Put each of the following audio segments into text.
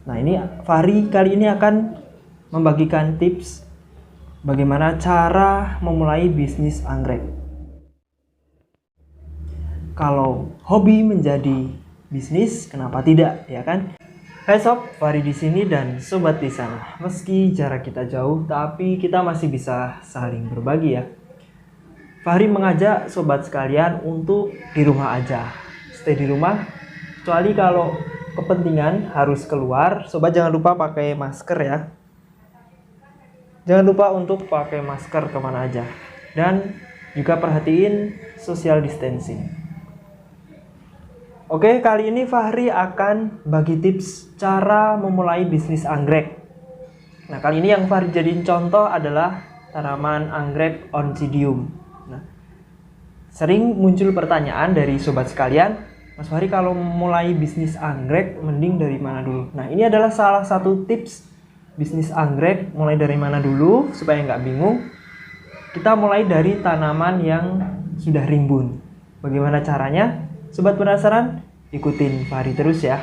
Nah, ini Fahri kali ini akan membagikan tips bagaimana cara memulai bisnis anggrek. Kalau hobi menjadi bisnis, kenapa tidak, ya kan? Hai sob, Fahri di sini dan sobat di sana. Meski jarak kita jauh, tapi kita masih bisa saling berbagi ya. Fahri mengajak sobat sekalian untuk di rumah aja. Stay di rumah, kecuali kalau kepentingan harus keluar, sobat jangan lupa pakai masker ya. Jangan lupa untuk pakai masker kemana aja. Dan juga perhatiin social distancing. Oke, kali ini Fahri akan bagi tips cara memulai bisnis anggrek. Nah, kali ini yang Fahri jadiin contoh adalah tanaman anggrek Oncidium. Nah, sering muncul pertanyaan dari sobat sekalian, Mas Fahri kalau mulai bisnis anggrek mending dari mana dulu? Nah, ini adalah salah satu tips bisnis anggrek mulai dari mana dulu supaya nggak bingung. Kita mulai dari tanaman yang sudah rimbun. Bagaimana caranya? Sobat penasaran? Ikutin Fahri terus ya.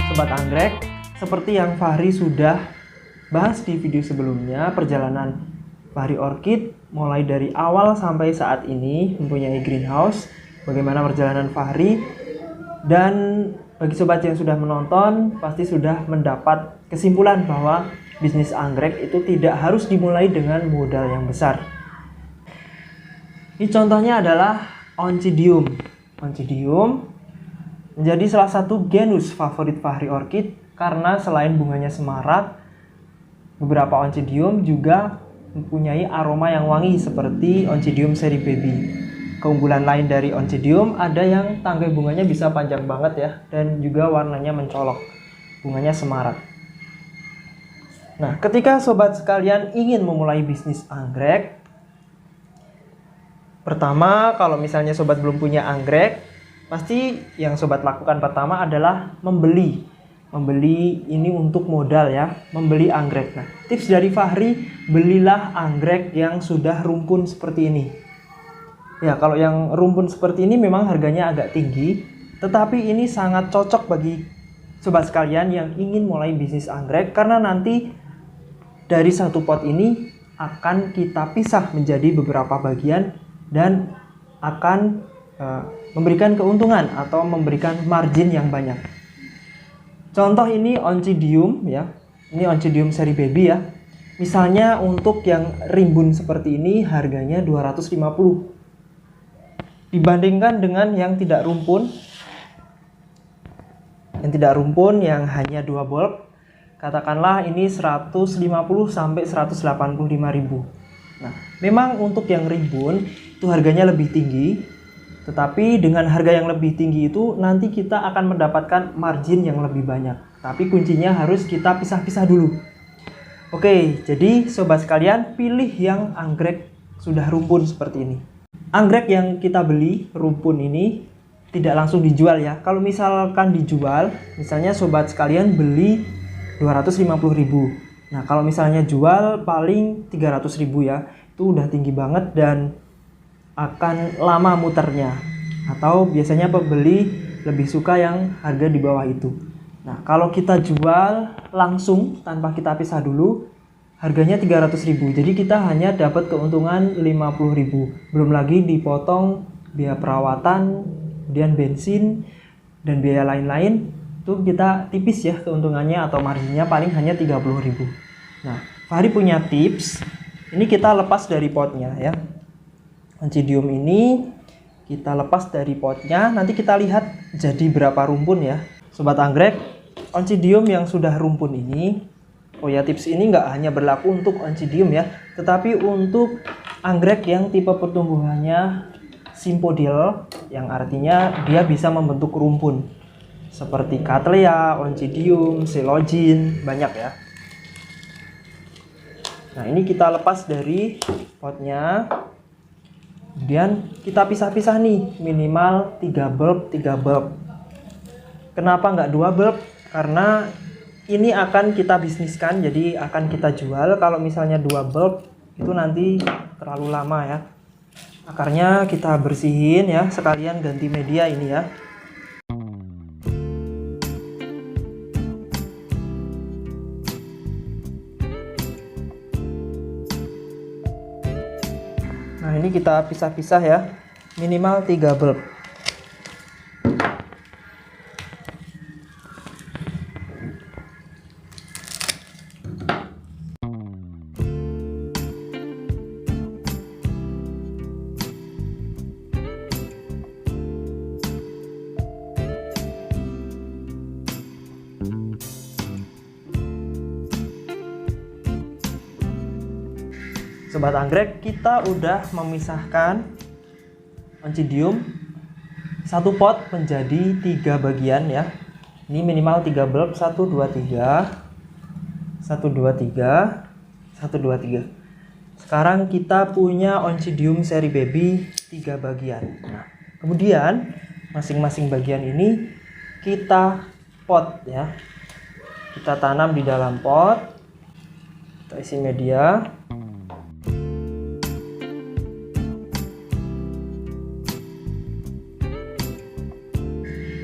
Sobat anggrek, seperti yang Fahri sudah bahas di video sebelumnya, perjalanan Fahri Orchid mulai dari awal sampai saat ini mempunyai greenhouse, bagaimana perjalanan Fahri, dan bagi sobat yang sudah menonton pasti sudah mendapat kesimpulan bahwa bisnis anggrek itu tidak harus dimulai dengan modal yang besar. Ini contohnya adalah Oncidium. Oncidium menjadi salah satu genus favorit Fahri Orchid karena selain bunganya semarak, beberapa Oncidium juga mempunyai aroma yang wangi seperti Oncidium seri baby. Keunggulan lain dari Oncidium ada yang tangkai bunganya bisa panjang banget ya, dan juga warnanya mencolok. Bunganya semarak. Nah, ketika sobat sekalian ingin memulai bisnis anggrek, pertama kalau misalnya sobat belum punya anggrek, pasti yang sobat lakukan pertama adalah membeli ini untuk modal ya, membeli anggrek. Nah, tips dari Fahri, belilah anggrek yang sudah rumpun seperti ini. Ya, kalau yang rumpun seperti ini memang harganya agak tinggi, tetapi ini sangat cocok bagi sobat sekalian yang ingin mulai bisnis anggrek karena nanti dari satu pot ini akan kita pisah menjadi beberapa bagian dan akan memberikan keuntungan atau memberikan margin yang banyak. Contoh ini Oncidium ya. Ini Oncidium seri baby ya. Misalnya untuk yang rimbun seperti ini harganya 250. Dibandingkan dengan yang tidak rumpun. Yang tidak rumpun yang hanya 2 bulb, katakanlah ini 150 sampai 185 ribu. Nah, memang untuk yang rimbun itu harganya lebih tinggi. Tetapi dengan harga yang lebih tinggi itu nanti kita akan mendapatkan margin yang lebih banyak. Tapi kuncinya harus kita pisah-pisah dulu. Oke, jadi sobat sekalian pilih yang anggrek sudah rumpun seperti ini. Anggrek yang kita beli rumpun ini tidak langsung dijual ya. Kalau misalkan dijual, misalnya sobat sekalian beli 250 ribu. Nah, kalau misalnya jual paling 300 ribu ya. Itu udah tinggi banget dan akan lama muternya, atau biasanya pembeli lebih suka yang harga di bawah itu. Nah, kalau kita jual langsung tanpa kita pisah dulu, harganya 300 ribu. Jadi kita hanya dapat keuntungan 50 ribu. Belum lagi dipotong biaya perawatan, kemudian bensin, dan biaya lain-lain. Itu kita tipis ya keuntungannya atau marginnya paling hanya 30 ribu. Nah, Fahri punya tips. Ini kita lepas dari potnya ya. Oncidium ini kita lepas dari potnya, nanti kita lihat jadi berapa rumpun ya. Sobat anggrek, Oncidium yang sudah rumpun ini, oh ya, tips ini nggak hanya berlaku untuk Oncidium ya, tetapi untuk anggrek yang tipe pertumbuhannya simpodil, yang artinya dia bisa membentuk rumpun. Seperti Cattleya, Oncidium, Coelogene, banyak ya. Nah, ini kita lepas dari potnya. Kemudian kita pisah-pisah nih, minimal 3 bulb. Kenapa nggak 2 bulb? Karena ini akan kita bisniskan, jadi akan kita jual. Kalau misalnya 2 bulb itu nanti terlalu lama ya. Akarnya kita bersihin ya, sekalian ganti media ini ya. Nah, ini kita pisah-pisah ya, minimal 3 bulb. Sobat Anggrek, kita udah memisahkan oncidium satu pot menjadi 3 bagian ya. Ini minimal 3 bulb, 1 2 3 1 2 3 1 2 3. Sekarang kita punya oncidium seri baby 3 bagian. Nah, kemudian masing-masing bagian ini kita pot ya. Kita tanam di dalam pot. Kita isi media.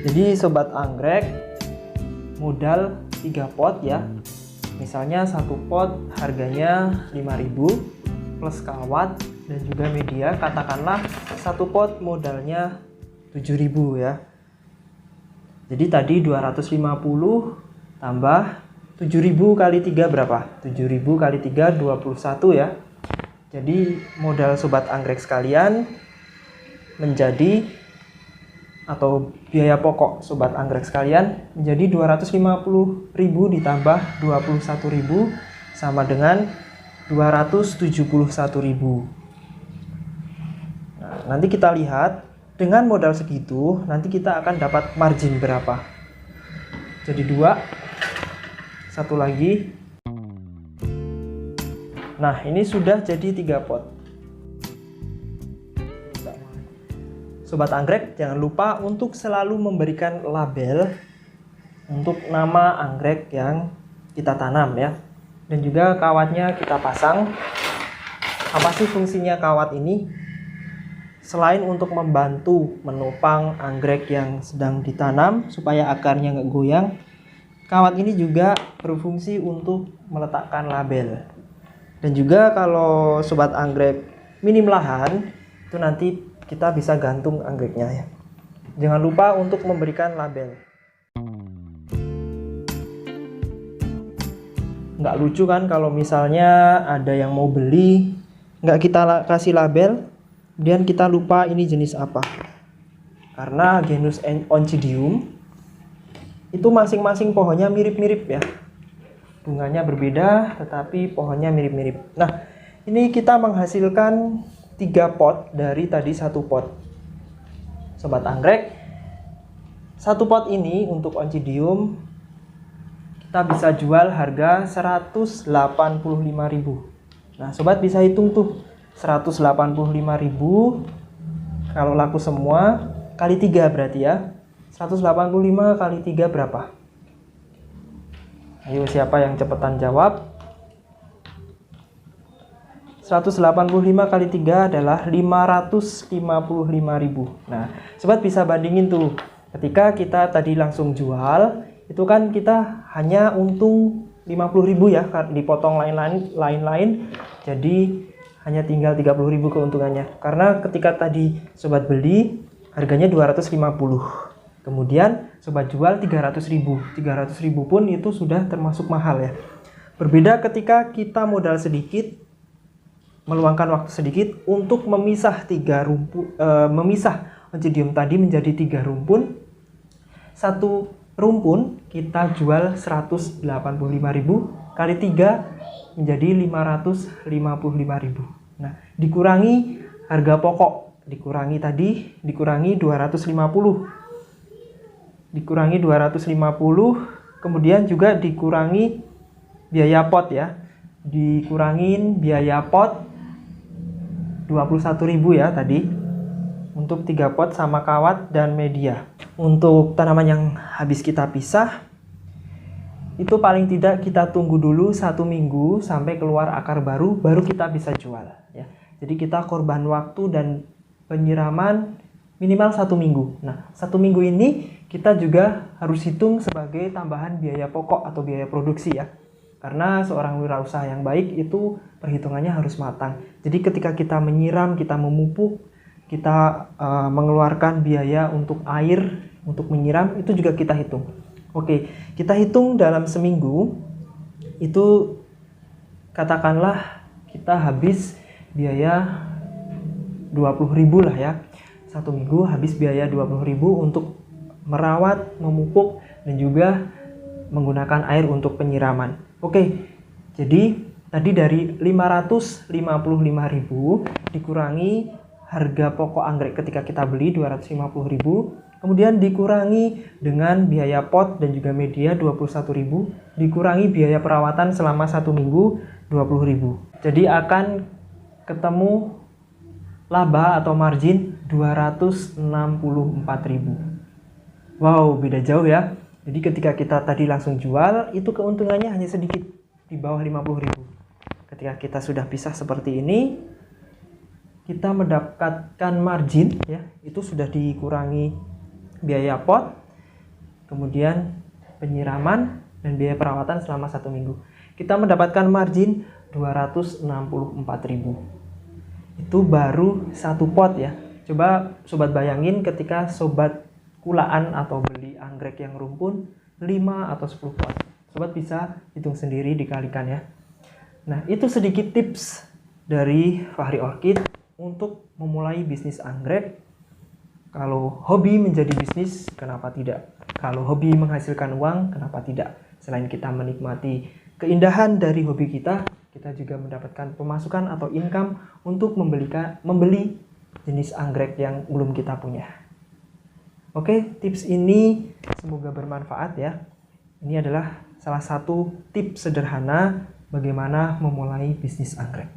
Jadi sobat anggrek, modal 3 pot ya. Misalnya satu pot harganya 5.000 plus kawat dan juga media, katakanlah satu pot modalnya 7.000 ya. Jadi tadi 250 tambah 7.000 kali 3 berapa? 7.000 kali 3 21 ya. Jadi modal sobat anggrek sekalian menjadi, atau biaya pokok sobat anggrek sekalian menjadi 250.000 ditambah 21.000 sama dengan 271.000. Nah, nanti kita lihat dengan modal segitu nanti kita akan dapat margin berapa. Jadi 2, satu lagi. Nah, ini sudah jadi 3 pot. Sobat anggrek, jangan lupa untuk selalu memberikan label untuk nama anggrek yang kita tanam ya. Dan juga kawatnya kita pasang. Apa sih fungsinya kawat ini? Selain untuk membantu menopang anggrek yang sedang ditanam supaya akarnya nggak goyang, kawat ini juga berfungsi untuk meletakkan label. Dan juga kalau sobat anggrek minim lahan, itu nanti kita bisa gantung anggreknya ya. Jangan lupa untuk memberikan label. Nggak lucu kan kalau misalnya ada yang mau beli, nggak kita kasih label, kemudian kita lupa ini jenis apa. Karena genus Oncidium itu masing-masing pohonnya mirip-mirip ya. Bunganya berbeda tetapi pohonnya mirip-mirip. Nah, ini kita menghasilkan 3 pot dari tadi 1 pot. Sobat anggrek, 1 pot ini untuk Oncidium kita bisa jual harga 185.000. Nah, sobat bisa hitung tuh 185.000 kalau laku semua kali 3 berarti ya. 185 kali 3 berapa? Ayo, siapa yang cepetan jawab? 185 kali 3 adalah 555.000. Nah, sobat bisa bandingin tuh. Ketika kita tadi langsung jual, itu kan kita hanya untung 50.000 ya, dipotong lain-lain. Jadi hanya tinggal 30.000 keuntungannya. Karena ketika tadi sobat beli, harganya 250. Kemudian sobat jual 300.000. 300.000 pun itu sudah termasuk mahal ya. Berbeda ketika kita modal sedikit, meluangkan waktu sedikit untuk memisah memisah Oncidium tadi menjadi 3 rumpun. Satu rumpun kita jual 185.000 kali 3 menjadi 555.000. Nah, dikurangi harga pokok, dikurangi 250. Dikurangi 250, kemudian juga dikurangi biaya pot ya. Dikurangin biaya pot 21.000 ya tadi untuk 3 pot sama kawat dan media. Untuk tanaman yang habis kita pisah, itu paling tidak kita tunggu dulu 1 minggu sampai keluar akar baru kita bisa jual ya. Jadi kita korban waktu dan penyiraman minimal 1 minggu. Nah, 1 minggu ini kita juga harus hitung sebagai tambahan biaya pokok atau biaya produksi ya. Karena seorang wirausaha yang baik itu perhitungannya harus matang. Jadi ketika kita menyiram, kita memupuk, kita mengeluarkan biaya untuk air, untuk menyiram, itu juga kita hitung. Oke, kita hitung dalam seminggu, itu katakanlah kita habis biaya 20.000 lah ya. 1 minggu habis biaya 20.000 untuk merawat, memupuk, dan juga menggunakan air untuk penyiraman. Oke, jadi tadi dari 555.000 dikurangi harga pokok anggrek ketika kita beli 250.000, kemudian dikurangi dengan biaya pot dan juga media 21.000, dikurangi biaya perawatan selama 1 minggu 20.000. Jadi akan ketemu laba atau margin 264.000. Wow, beda jauh ya. Jadi ketika kita tadi langsung jual, itu keuntungannya hanya sedikit, di bawah 50.000. Ketika kita sudah pisah seperti ini, kita mendapatkan margin ya, itu sudah dikurangi biaya pot, kemudian penyiraman dan biaya perawatan selama 1 minggu. Kita mendapatkan margin 264.000. Itu baru 1 pot ya. Coba sobat bayangin ketika sobat kulaan atau beli anggrek yang rumpun 5 atau 10 pot. Sobat bisa hitung sendiri, dikalikan ya. Nah, itu sedikit tips dari Fahri Orchid untuk memulai bisnis anggrek. Kalau hobi menjadi bisnis, kenapa tidak? Kalau hobi menghasilkan uang, kenapa tidak? Selain kita menikmati keindahan dari hobi kita juga mendapatkan pemasukan atau income untuk membeli jenis anggrek yang belum kita punya. Oke, tips ini semoga bermanfaat ya. Ini adalah salah satu tips sederhana bagaimana memulai bisnis anggrek.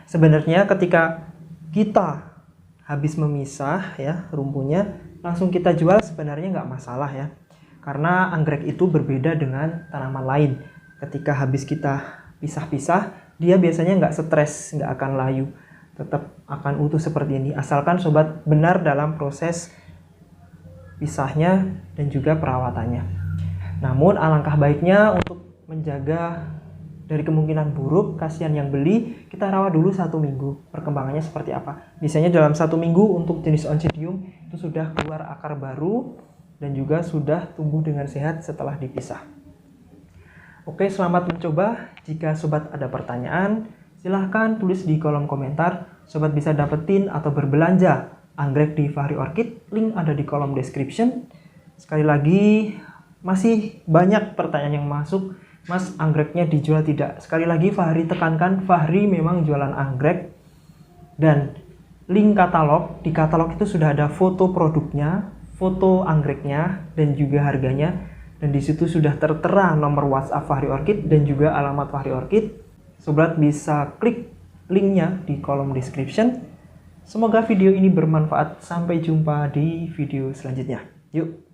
Sebenarnya ketika kita habis memisah ya rumpunnya, langsung kita jual sebenarnya nggak masalah ya. Karena anggrek itu berbeda dengan tanaman lain. Ketika habis kita pisah-pisah, dia biasanya nggak stres, nggak akan layu. Tetap akan utuh seperti ini. Asalkan sobat benar dalam proses pisahnya dan juga perawatannya. Namun alangkah baiknya untuk menjaga dari kemungkinan buruk, kasihan yang beli, kita rawat dulu 1 minggu. Perkembangannya seperti apa? Biasanya dalam 1 minggu untuk jenis Oncidium itu sudah keluar akar baru dan juga sudah tumbuh dengan sehat setelah dipisah. Oke, selamat mencoba. Jika sobat ada pertanyaan, silahkan tulis di kolom komentar. Sobat bisa dapetin atau berbelanja anggrek di Fahri Orchid, link ada di kolom description. Sekali lagi, masih banyak pertanyaan yang masuk. Mas, anggreknya dijual tidak? Sekali lagi Fahri tekankan, Fahri memang jualan anggrek. Dan link katalog, di katalog itu sudah ada foto produknya, foto anggreknya, dan juga harganya. Dan di situ sudah tertera nomor WhatsApp Fahri Orchid dan juga alamat Fahri Orchid. Sobat bisa klik linknya di kolom description. Semoga video ini bermanfaat. Sampai jumpa di video selanjutnya. Yuk!